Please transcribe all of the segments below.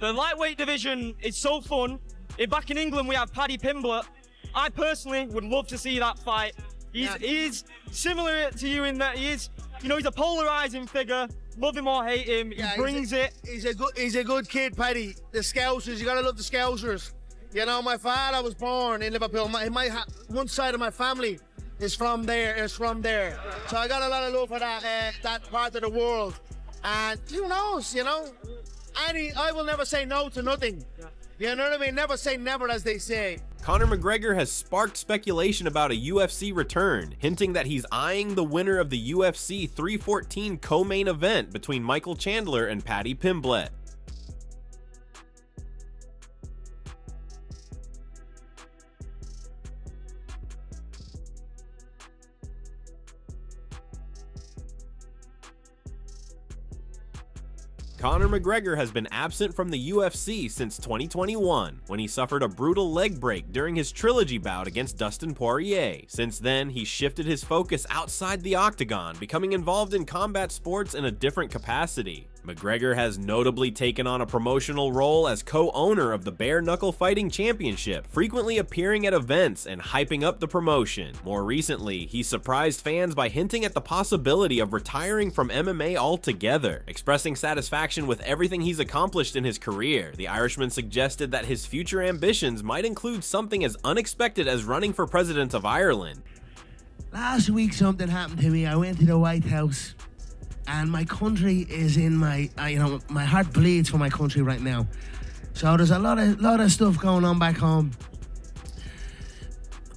The lightweight division is so fun. Back in England, we have Paddy Pimblett. I personally would love to see that fight. He's similar to you in that he's a polarizing figure. Love him or hate him, he brings it. He's a good kid, Paddy. The Scousers, you gotta love the Scousers. You know, my father was born in Liverpool. One side of my family is from there. So I got a lot of love for that part of the world. And who knows, I will never say no to nothing. You know what I mean? Never say never, as they say. Conor McGregor has sparked speculation about a UFC return, hinting that he's eyeing the winner of the UFC 314 co-main event between Michael Chandler and Paddy Pimblett. Conor McGregor has been absent from the UFC since 2021, when he suffered a brutal leg break during his trilogy bout against Dustin Poirier. Since then, he shifted his focus outside the octagon, becoming involved in combat sports in a different capacity. McGregor has notably taken on a promotional role as co-owner of the Bare Knuckle Fighting Championship, frequently appearing at events and hyping up the promotion. More recently, he surprised fans by hinting at the possibility of retiring from MMA altogether. Expressing satisfaction with everything he's accomplished in his career, the Irishman suggested that his future ambitions might include something as unexpected as running for president of Ireland. Last week something happened to me. I went to the White House. And my country is in my heart bleeds for my country right now. So there's a lot of stuff going on back home.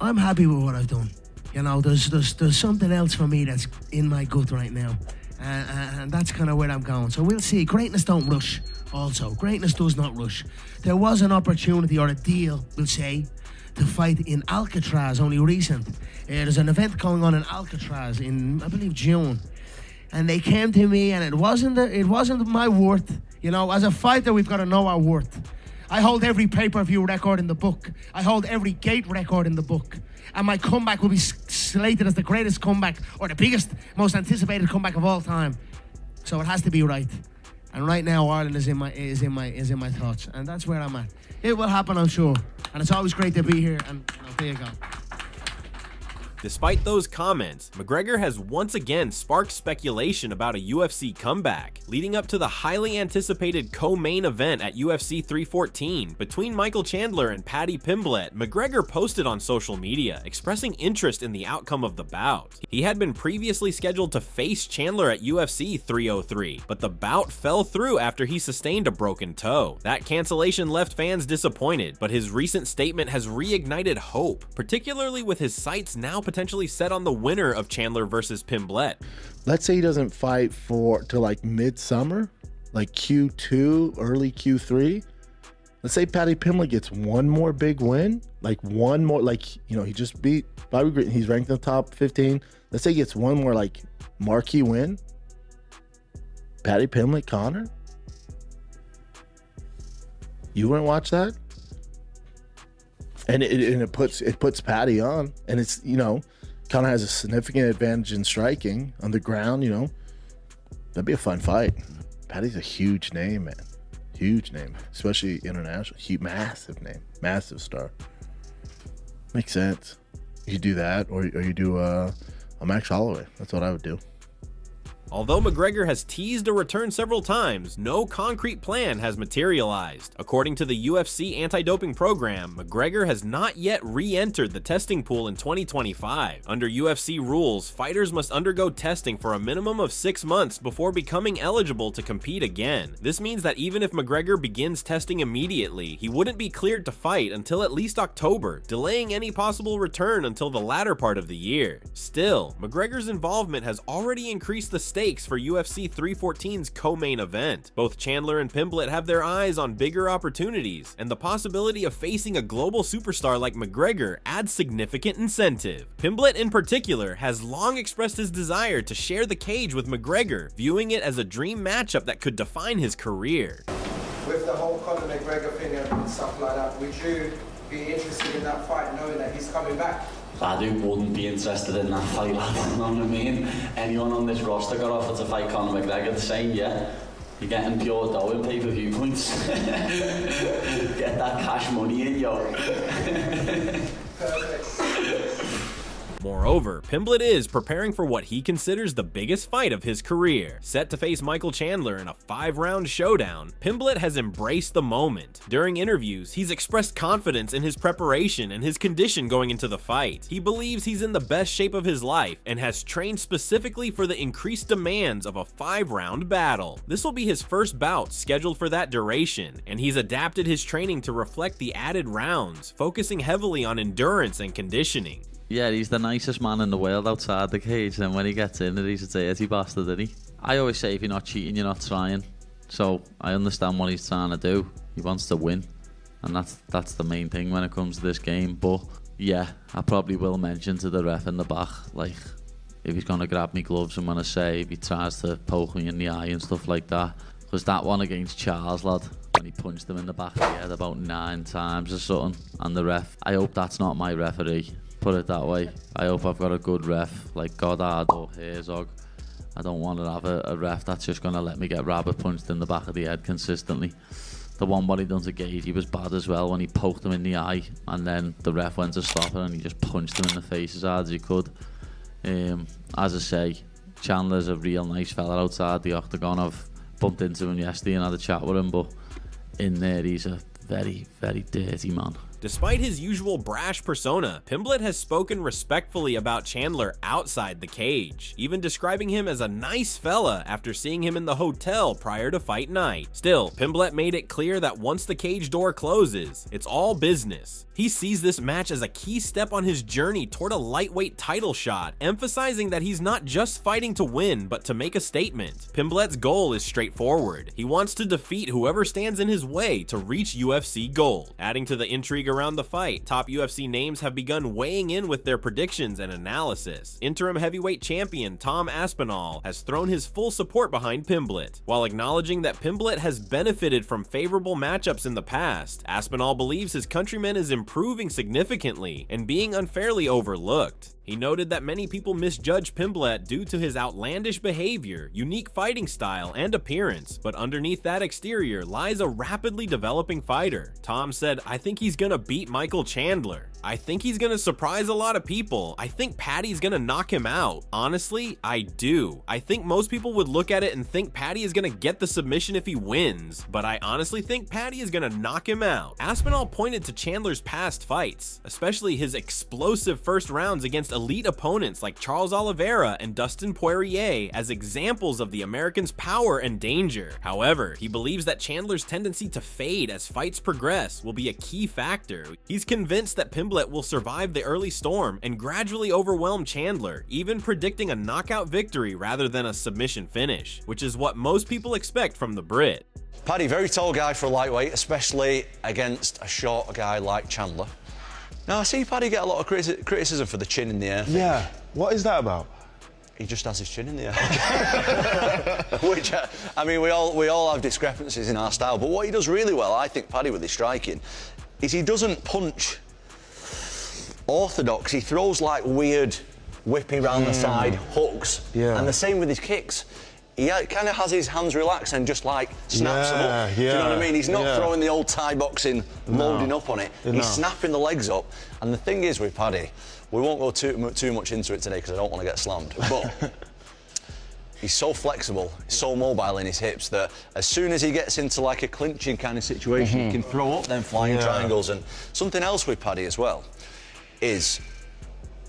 I'm happy with what I've done. There's something else for me that's in my gut right now. And that's kind of where I'm going. So we'll see. Greatness don't rush also. Greatness does not rush. There was an opportunity or a deal, we'll say, to fight in Alcatraz only recent. There's an event going on in Alcatraz in, I believe, June. And they came to me, and it wasn't my worth. As a fighter, we've got to know our worth. I hold every pay-per-view record in the book. I hold every gate record in the book. And my comeback will be slated as the greatest comeback, or the biggest, most anticipated comeback of all time. So it has to be right. And right now, Ireland is in my thoughts, and that's where I'm at. It will happen, I'm sure. And it's always great to be here. And there you go. Despite those comments, McGregor has once again sparked speculation about a UFC comeback, leading up to the highly anticipated co-main event at UFC 314 between Michael Chandler and Paddy Pimblett. McGregor posted on social media, expressing interest in the outcome of the bout. He had been previously scheduled to face Chandler at UFC 303, but the bout fell through after he sustained a broken toe. That cancellation left fans disappointed, but his recent statement has reignited hope, particularly with his sights now potentially set on the winner of Chandler versus Pimblett. Let's say he doesn't fight till like midsummer, like Q2, early Q3. Let's say Paddy Pimblett gets one more big win, like one more, he just beat Bobby Green. He's ranked in the top 15. Let's say he gets one more like marquee win. Paddy Pimblett, Conor. You wouldn't watch that? And it puts Paddy on, and it's Conor has a significant advantage in striking on the ground. That'd be a fun fight. Paddy's a huge name, man, huge name, especially international. Massive name, massive star. Makes sense. You do that, or you do a Max Holloway. That's what I would do. Although McGregor has teased a return several times, no concrete plan has materialized. According to the UFC anti-doping program, McGregor has not yet re-entered the testing pool in 2025. Under UFC rules, fighters must undergo testing for a minimum of 6 months before becoming eligible to compete again. This means that even if McGregor begins testing immediately, he wouldn't be cleared to fight until at least October, delaying any possible return until the latter part of the year. Still, McGregor's involvement has already increased the stakes for UFC 314's co-main event. Both Chandler and Pimblett have their eyes on bigger opportunities, and the possibility of facing a global superstar like McGregor adds significant incentive. Pimblett in particular has long expressed his desire to share the cage with McGregor, viewing it as a dream matchup that could define his career. With the whole Conor McGregor thing and stuff like that, would you be interested in that fight knowing that he's coming back? I wouldn't be interested in that fight, lad, you know what I mean? Anyone on this roster got offered to fight Conor McGregor the same, yeah? You're getting pure dough in pay-per-view points. Get that cash money in, yo. Moreover, Pimblett is preparing for what he considers the biggest fight of his career. Set to face Michael Chandler in a 5-round showdown, Pimblett has embraced the moment. During interviews, he's expressed confidence in his preparation and his condition going into the fight. He believes he's in the best shape of his life and has trained specifically for the increased demands of a 5-round battle. This will be his first bout scheduled for that duration, and he's adapted his training to reflect the added rounds, focusing heavily on endurance and conditioning. Yeah, he's the nicest man in the world outside the cage, and when he gets in it, he's a dirty bastard, isn't he? I always say if you're not cheating, you're not trying. So I understand what he's trying to do. He wants to win, and that's the main thing when it comes to this game. But yeah, I probably will mention to the ref in the back, like, if he's going to grab me gloves, I'm going to say if he tries to poke me in the eye and stuff like that. Because that one against Charles, lad, when he punched him in the back of the head about 9 times or something, and the ref, I hope that's not my referee. Put it that way. I hope I've got a good ref like Goddard or Herzog. I don't want to have a ref that's just going to let me get rabbit punched in the back of the head consistently. The one what he done to Gage, he was bad as well when he poked him in the eye, and then the ref went to stop it and he just punched him in the face as hard as he could. As I say, Chandler's a real nice fella outside the octagon. I've bumped into him yesterday and had a chat with him, but in there he's a very, very dirty man. Despite his usual brash persona, Pimblett has spoken respectfully about Chandler outside the cage, even describing him as a nice fella after seeing him in the hotel prior to fight night. Still, Pimblett made it clear that once the cage door closes, it's all business. He sees this match as a key step on his journey toward a lightweight title shot, emphasizing that he's not just fighting to win, but to make a statement. Pimblett's goal is straightforward. He wants to defeat whoever stands in his way to reach UFC gold. Adding to the intrigue around the fight, top UFC names have begun weighing in with their predictions and analysis. Interim heavyweight champion Tom Aspinall has thrown his full support behind Pimblett. While acknowledging that Pimblett has benefited from favorable matchups in the past, Aspinall believes his countryman is improving significantly and being unfairly overlooked. He noted that many people misjudge Pimblett due to his outlandish behavior, unique fighting style, and appearance, but underneath that exterior lies a rapidly developing fighter. Tom said, "I think he's gonna beat Michael Chandler. I think he's gonna surprise a lot of people. I think Paddy's gonna knock him out. Honestly, I do. I think most people would look at it and think Paddy is gonna get the submission if he wins, but I honestly think Paddy is gonna knock him out." Aspinall pointed to Chandler's past fights, especially his explosive first rounds against elite opponents like Charles Oliveira and Dustin Poirier as examples of the American's power and danger. However, he believes that Chandler's tendency to fade as fights progress will be a key factor. He's convinced that Pimblett will survive the early storm and gradually overwhelm Chandler, even predicting a knockout victory rather than a submission finish, which is what most people expect from the Brit. Paddy, very tall guy for a lightweight, especially against a short guy like Chandler. Now, I see Paddy get a lot of criticism for the chin in the air thing. Yeah, what is that about? He just has his chin in the air. Which, I mean, we all have discrepancies in our style, but what he does really well, I think, Paddy, with his striking, is he doesn't punch orthodox. He throws like weird whippy round the side hooks. Yeah. And the same with his kicks. He kind of has his hands relaxed and just like snaps them up. Do you know what I mean? He's not throwing the old Thai boxing, loading up on it. He's snapping the legs up. And the thing is with Paddy, we won't go too much into it today because I don't want to get slammed. But he's so flexible, so mobile in his hips that as soon as he gets into like a clinching kind of situation, he can throw up them flying triangles. And something else with Paddy as well is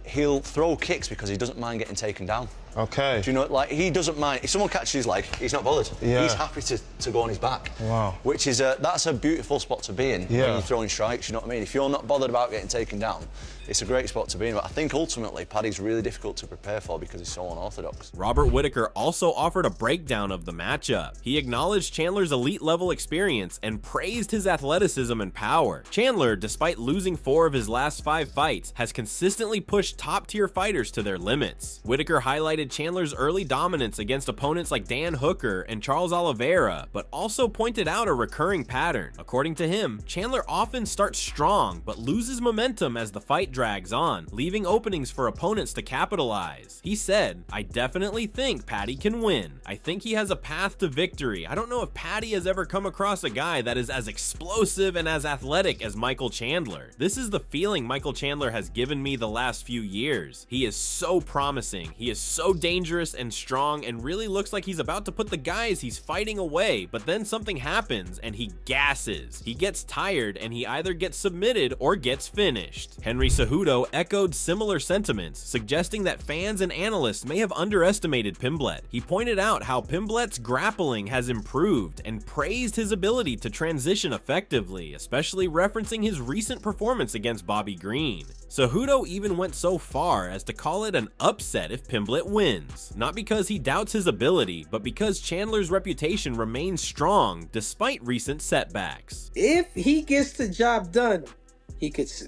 he'll throw kicks because he doesn't mind getting taken down. Okay. Do you know, like, he doesn't mind. If someone catches his leg, he's not bothered. Yeah. He's happy to go on his back. Wow. Which is, that's a beautiful spot to be in when you're throwing strikes, you know what I mean? If you're not bothered about getting taken down, it's a great spot to be in. But I think ultimately, Paddy's really difficult to prepare for because he's so unorthodox. Robert Whittaker also offered a breakdown of the matchup. He acknowledged Chandler's elite level experience and praised his athleticism and power. Chandler, despite losing 4 of his last 5 fights, has consistently pushed top-tier fighters to their limits. Whittaker highlighted highlighted Chandler's early dominance against opponents like Dan Hooker and Charles Oliveira, but also pointed out a recurring pattern. According to him, Chandler often starts strong, but loses momentum as the fight drags on, leaving openings for opponents to capitalize. He said, "I definitely think Paddy can win. I think he has a path to victory. I don't know if Paddy has ever come across a guy that is as explosive and as athletic as Michael Chandler. This is the feeling Michael Chandler has given me the last few years. He is so promising. He is so dangerous and strong and really looks like he's about to put the guys he's fighting away, but then something happens and he gasses. He gets tired and he either gets submitted or gets finished." Henry Cejudo echoed similar sentiments, suggesting that fans and analysts may have underestimated Pimblett. He pointed out how Pimblett's grappling has improved and praised his ability to transition effectively, especially referencing his recent performance against Bobby Green. Cejudo even went so far as to call it an upset if Pimblett wins, not because he doubts his ability, but because Chandler's reputation remains strong despite recent setbacks. If he gets the job done,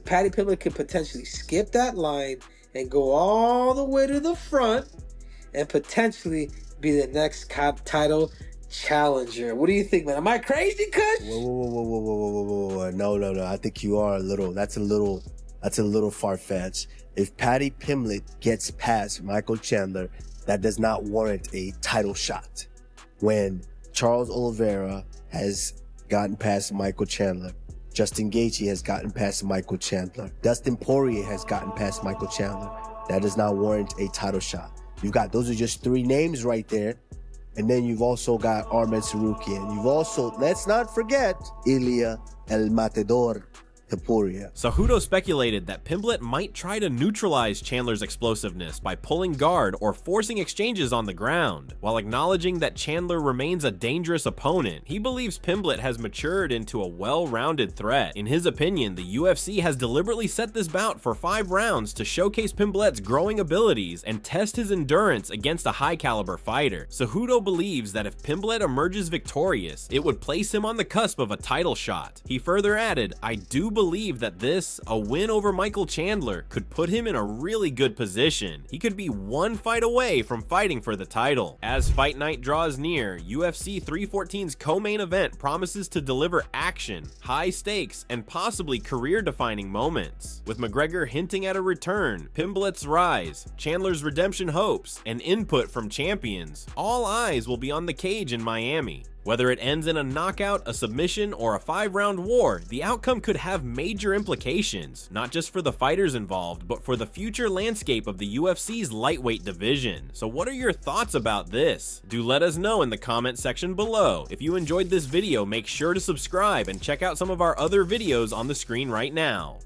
Paddy Pimblett could potentially skip that line and go all the way to the front and potentially be the next title challenger. What do you think, man? Am I crazy, Kush? Whoa. No. I think you are a little. That's a little far-fetched. If Paddy Pimblett gets past Michael Chandler, that does not warrant a title shot. When Charles Oliveira has gotten past Michael Chandler, Justin Gaethje has gotten past Michael Chandler, Dustin Poirier has gotten past Michael Chandler, that does not warrant a title shot. Those are just three names right there. And then you've also got Arman Tsarukyan. You've also, let's not forget, Ilya El Matador Topuria. Cejudo speculated that Pimblett might try to neutralize Chandler's explosiveness by pulling guard or forcing exchanges on the ground. While acknowledging that Chandler remains a dangerous opponent, he believes Pimblett has matured into a well-rounded threat. In his opinion, the UFC has deliberately set this bout for 5 rounds to showcase Pimblett's growing abilities and test his endurance against a high-caliber fighter. Cejudo believes that if Pimblett emerges victorious, it would place him on the cusp of a title shot. He further added, "I do believe that a win over Michael Chandler, could put him in a really good position. He could be one fight away from fighting for the title." As fight night draws near, UFC 314's co-main event promises to deliver action, high stakes, and possibly career-defining moments. With McGregor hinting at a return, Pimblett's rise, Chandler's redemption hopes, and input from champions, all eyes will be on the cage in Miami. Whether it ends in a knockout, a submission, or a 5-round war, the outcome could have major implications, not just for the fighters involved, but for the future landscape of the UFC's lightweight division. So what are your thoughts about this? Do let us know in the comment section below. If you enjoyed this video, make sure to subscribe and check out some of our other videos on the screen right now.